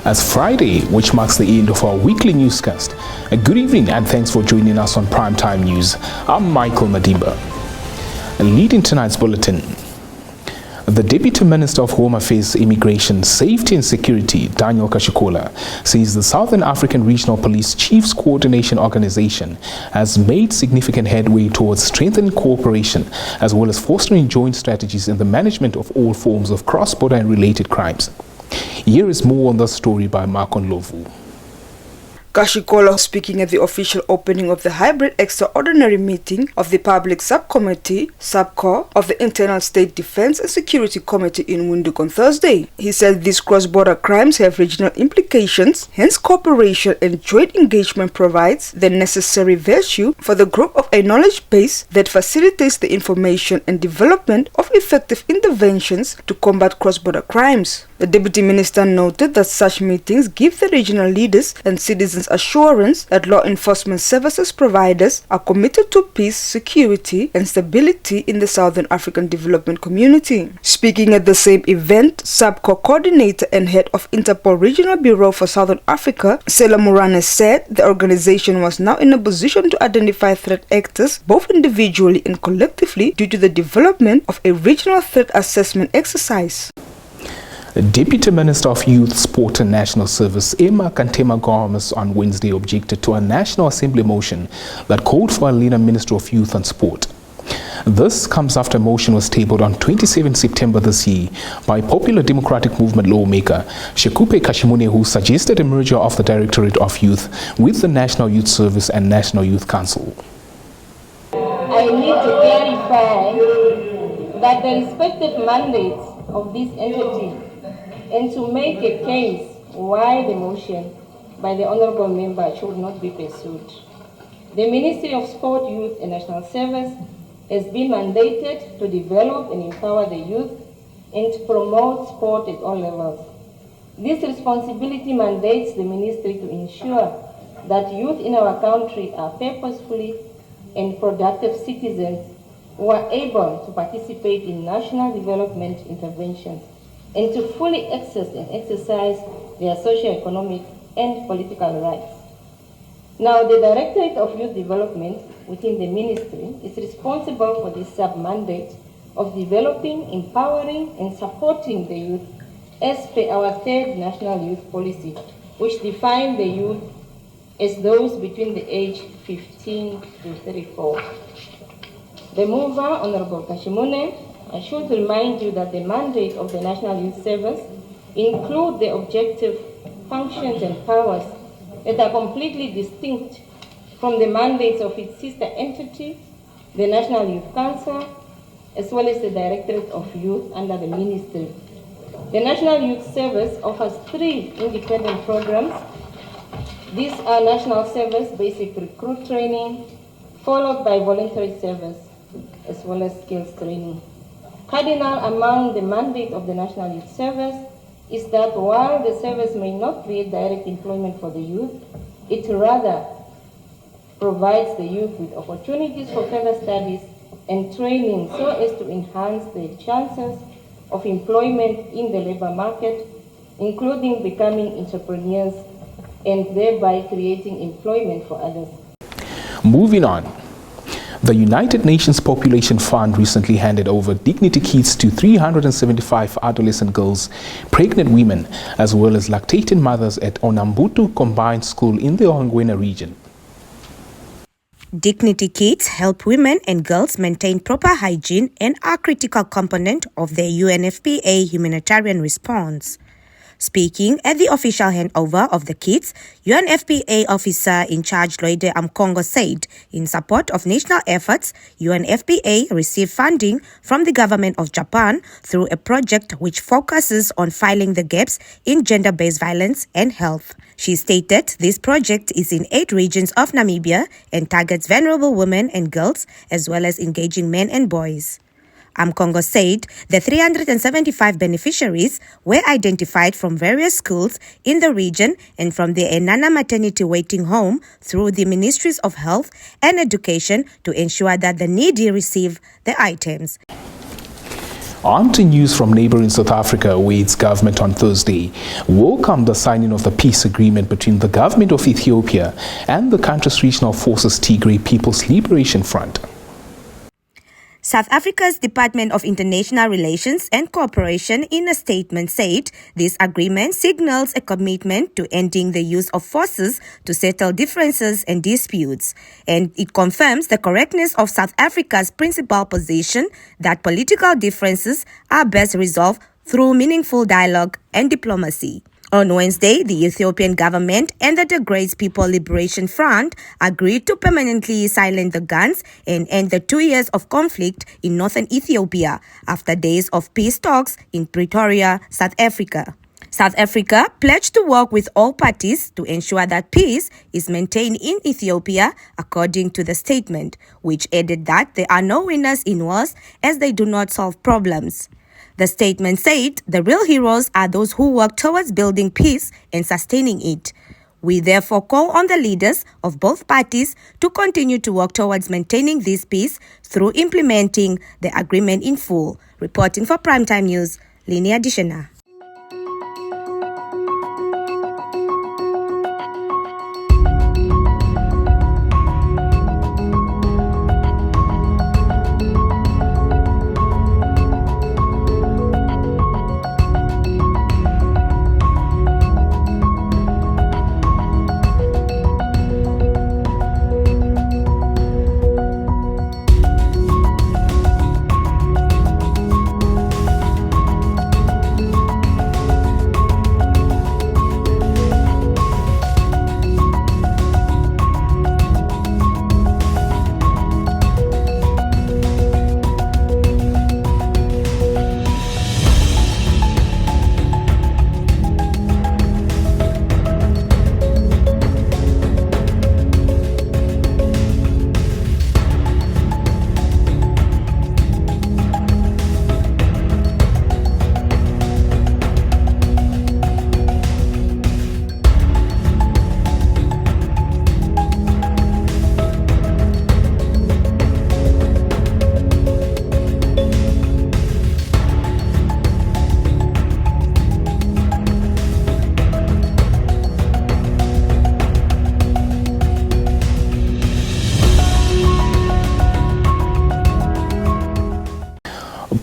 as Friday, which marks the end of our weekly newscast. Good evening and thanks for joining us on Primetime News. I'm Michael Madimba. Leading tonight's bulletin. The Deputy Minister of Home Affairs, Immigration, Safety and Security, Daniel Kashikola, says the Southern African Regional Police Chiefs Coordination Organization has made significant headway towards strengthening cooperation as well as fostering joint strategies in the management of all forms of cross-border and related crimes. Here is more on the story by Makon Lovu. Kashikola, speaking at the official opening of the hybrid extraordinary meeting of the Public Subcommittee, SUBCO, of the Internal State Defense and Security Committee in Windhoek on Thursday. He said these cross-border crimes have regional implications, hence cooperation and joint engagement provides the necessary virtue for the growth of a knowledge base that facilitates the information and development of effective interventions to combat cross-border crimes. The Deputy Minister noted that such meetings give the regional leaders and citizens assurance that law enforcement services providers are committed to peace, security and stability in the Southern African Development Community. Speaking at the same event, SUBCO Coordinator and Head of Interpol Regional Bureau for Southern Africa, Sela Murane, said the organization was now in a position to identify threat actors both individually and collectively due to the development of a regional threat assessment exercise. Deputy Minister of Youth, Sport and National Service, Emma Kantema Gomes, on Wednesday objected to a National Assembly motion that called for a leaner Minister of Youth and Sport. This comes after a motion was tabled on 27 September this year by Popular Democratic Movement lawmaker Shekupe Kashimune, who suggested a merger of the Directorate of Youth with the National Youth Service and National Youth Council. I need to clarify that the respective mandates of this entity and to make a case why the motion by the Honourable Member should not be pursued. The Ministry of Sport, Youth and National Service has been mandated to develop and empower the youth and to promote sport at all levels. This responsibility mandates the Ministry to ensure that youth in our country are purposefully and productive citizens who are able to participate in national development interventions and to fully access and exercise their socio-economic and political rights. Now, the Directorate of Youth Development within the Ministry is responsible for the sub-mandate of developing, empowering and supporting the youth as per our third National Youth Policy, which defines the youth as those between the age 15 to 34. The mover, Honorable Kashimune, I should remind you that the mandate of the National Youth Service include the objective functions and powers that are completely distinct from the mandates of its sister entity, the National Youth Council, as well as the Directorate of Youth under the Ministry. The National Youth Service offers 3 independent programs. These are National Service Basic Recruit Training, followed by Voluntary Service, as well as Skills Training. Cardinal among the mandate of the National Youth Service is that while the service may not create direct employment for the youth, it rather provides the youth with opportunities for further studies and training so as to enhance their chances of employment in the labor market, including becoming entrepreneurs and thereby creating employment for others. Moving on. The United Nations Population Fund recently handed over dignity kits to 375 adolescent girls, pregnant women, as well as lactating mothers at Onambutu Combined School in the Ongwena region. Dignity kits help women and girls maintain proper hygiene and are a critical component of their UNFPA humanitarian response. Speaking at the official handover of the kits, UNFPA officer in charge Loide Amkongo said, in support of national efforts, UNFPA received funding from the government of Japan through a project which focuses on filling the gaps in gender-based violence and health. She stated this project is in 8 regions of Namibia and targets vulnerable women and girls, as well as engaging men and boys. Amkongo said the 375 beneficiaries were identified from various schools in the region and from the Enana Maternity Waiting Home through the Ministries of Health and Education to ensure that the needy receive the items. On to news from neighboring South Africa, where its government on Thursday welcomed the signing of the peace agreement between the government of Ethiopia and the country's regional forces Tigray People's Liberation Front. South Africa's Department of International Relations and Cooperation in a statement said this agreement signals a commitment to ending the use of forces to settle differences and disputes, and it confirms the correctness of South Africa's principal position that political differences are best resolved through meaningful dialogue and diplomacy. On Wednesday, the Ethiopian government and the Tigray People Liberation Front agreed to permanently silence the guns and end the 2 years of conflict in northern Ethiopia after days of peace talks in Pretoria, South Africa. South Africa pledged to work with all parties to ensure that peace is maintained in Ethiopia, according to the statement, which added that there are no winners in wars as they do not solve problems. The statement said the real heroes are those who work towards building peace and sustaining it. We therefore call on the leaders of both parties to continue to work towards maintaining this peace through implementing the agreement in full. Reporting for Primetime News, Linnea Dishana.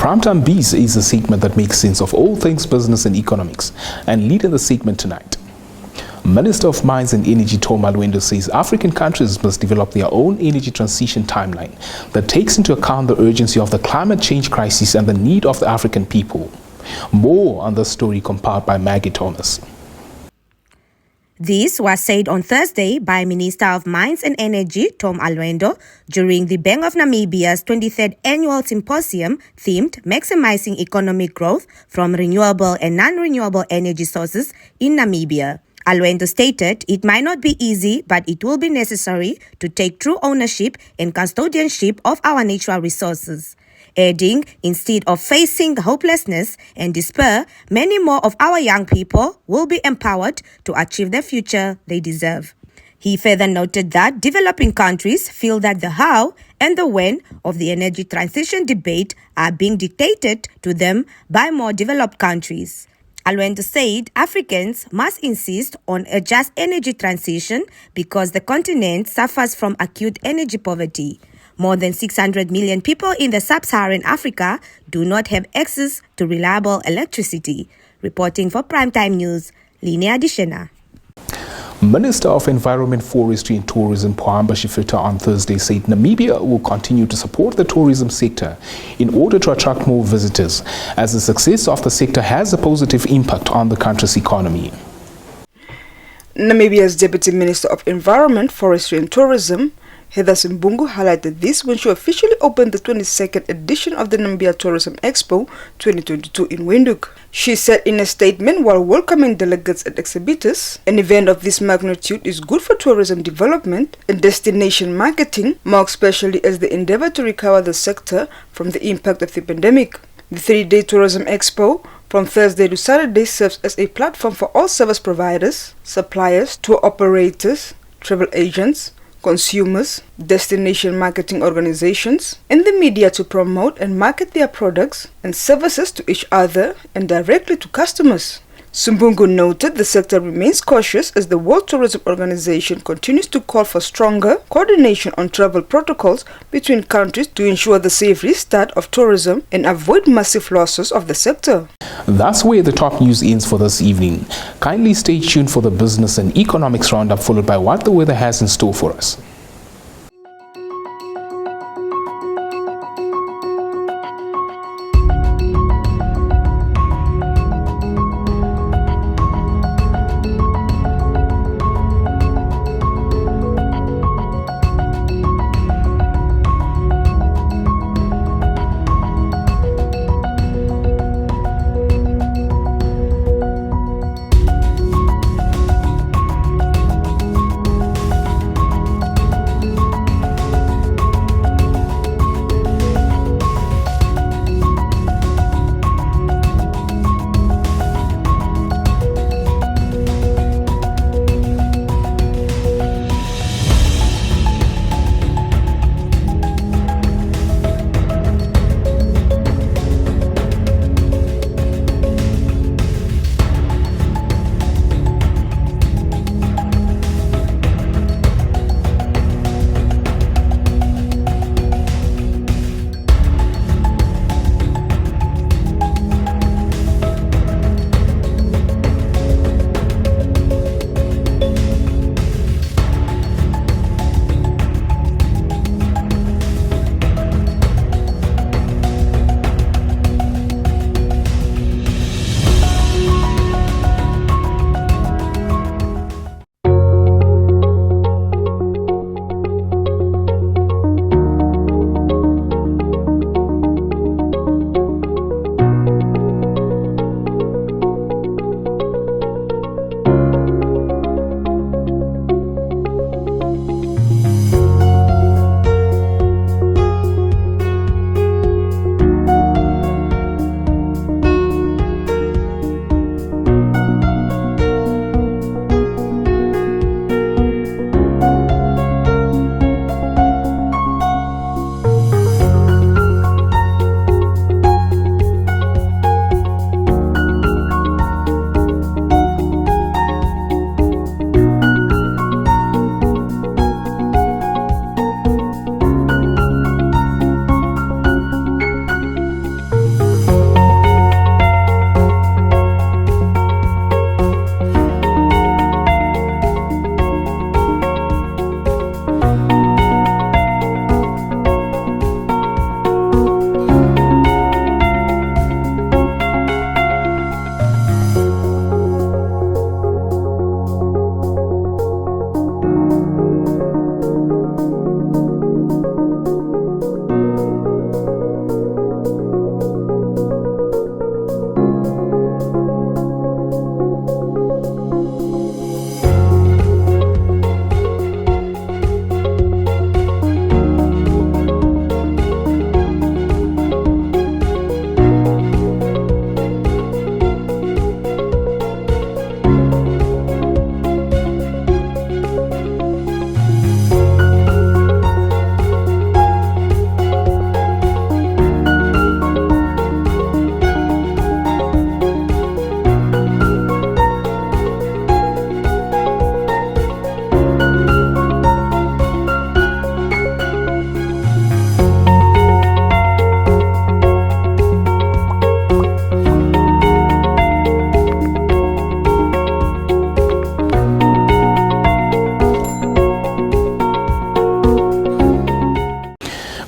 Primetime Bees is a segment that makes sense of all things business and economics. And leading the segment tonight, Minister of Mines and Energy Tom Alwendo says African countries must develop their own energy transition timeline that takes into account the urgency of the climate change crisis and the need of the African people. More on the story compiled by Maggie Thomas. This was said on Thursday by Minister of Mines and Energy Tom Alwendo during the Bank of Namibia's 23rd Annual Symposium themed Maximizing Economic Growth from Renewable and Non-Renewable Energy Sources in Namibia. Alwendo stated it might not be easy, but it will be necessary to take true ownership and custodianship of our natural resources. Adding, instead of facing hopelessness and despair, many more of our young people will be empowered to achieve the future they deserve. He further noted that developing countries feel that the how and the when of the energy transition debate are being dictated to them by more developed countries. Alwendo said Africans must insist on a just energy transition because the continent suffers from acute energy poverty. More than 600 million people in the sub-Saharan Africa do not have access to reliable electricity. Reporting for Primetime News, Linnea Dishana. Minister of Environment, Forestry and Tourism Pohamba Shifita on Thursday said Namibia will continue to support the tourism sector in order to attract more visitors, as the success of the sector has a positive impact on the country's economy. Namibia's Deputy Minister of Environment, Forestry and Tourism, Heather Simbungu, highlighted this when she officially opened the 22nd edition of the Namibia Tourism Expo 2022 in Windhoek. She said in a statement while welcoming delegates and exhibitors, an event of this magnitude is good for tourism development and destination marketing, more especially as they endeavor to recover the sector from the impact of the pandemic. The 3-day Tourism Expo from Thursday to Saturday serves as a platform for all service providers, suppliers, tour operators, travel agents, consumers, destination marketing organizations, and the media to promote and market their products and services to each other and directly to customers. Sumbungu noted the sector remains cautious as the World Tourism Organization continues to call for stronger coordination on travel protocols between countries to ensure the safe restart of tourism and avoid massive losses of the sector. That's where the top news ends for this evening. Kindly stay tuned for the business and economics roundup, followed by what the weather has in store for us.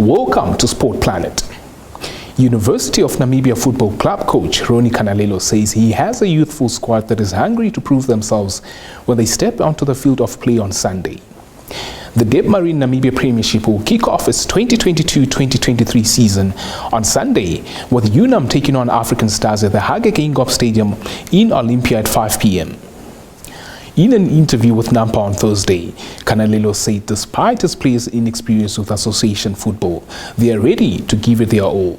Welcome to Sport Planet. University of Namibia Football Club coach Ronnie Kanalelo says he has a youthful squad that is hungry to prove themselves when they step onto the field of play on Sunday. The Debmarine Namibia Premiership will kick off its 2022-2023 season on Sunday, with UNAM taking on African Stars at the Hage Geingob Stadium in Olympia at 5 p.m. In an interview with Nampa on Thursday, Kanalelo said despite his players' inexperience with association football, they are ready to give it their all.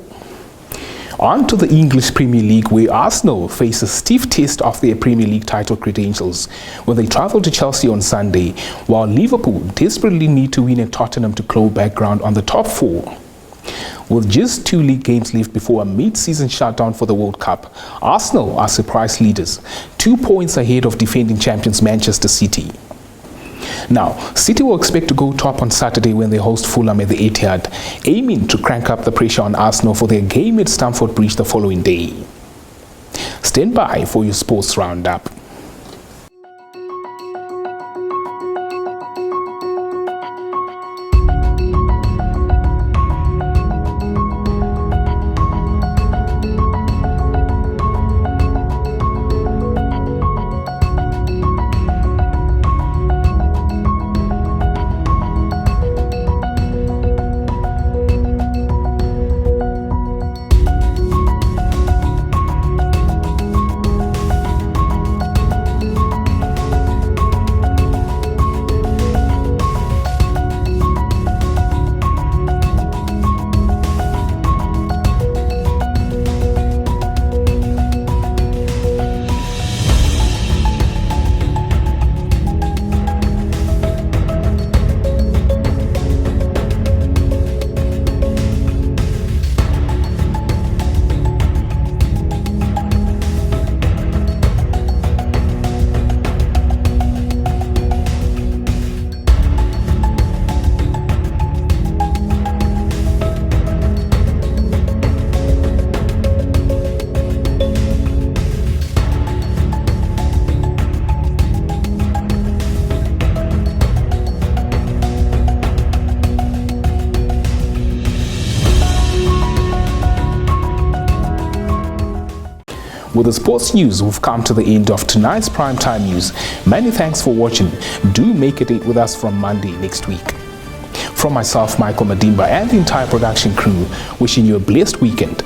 On to the English Premier League, where Arsenal face a stiff test of their Premier League title credentials when they travel to Chelsea on Sunday, while Liverpool desperately need to win at Tottenham to claw back ground on the top four. With just 2 league games left before a mid-season shutdown for the World Cup, Arsenal are surprise leaders, 2 points ahead of defending champions Manchester City. Now, City will expect to go top on Saturday when they host Fulham at the Etihad, aiming to crank up the pressure on Arsenal for their game at Stamford Bridge the following day. Stand by for your sports roundup. With the sports news, we've come to the end of tonight's primetime news. Many thanks for watching. Do make a date with us from Monday next week. From myself, Michael Madimba, and the entire production crew, wishing you a blessed weekend.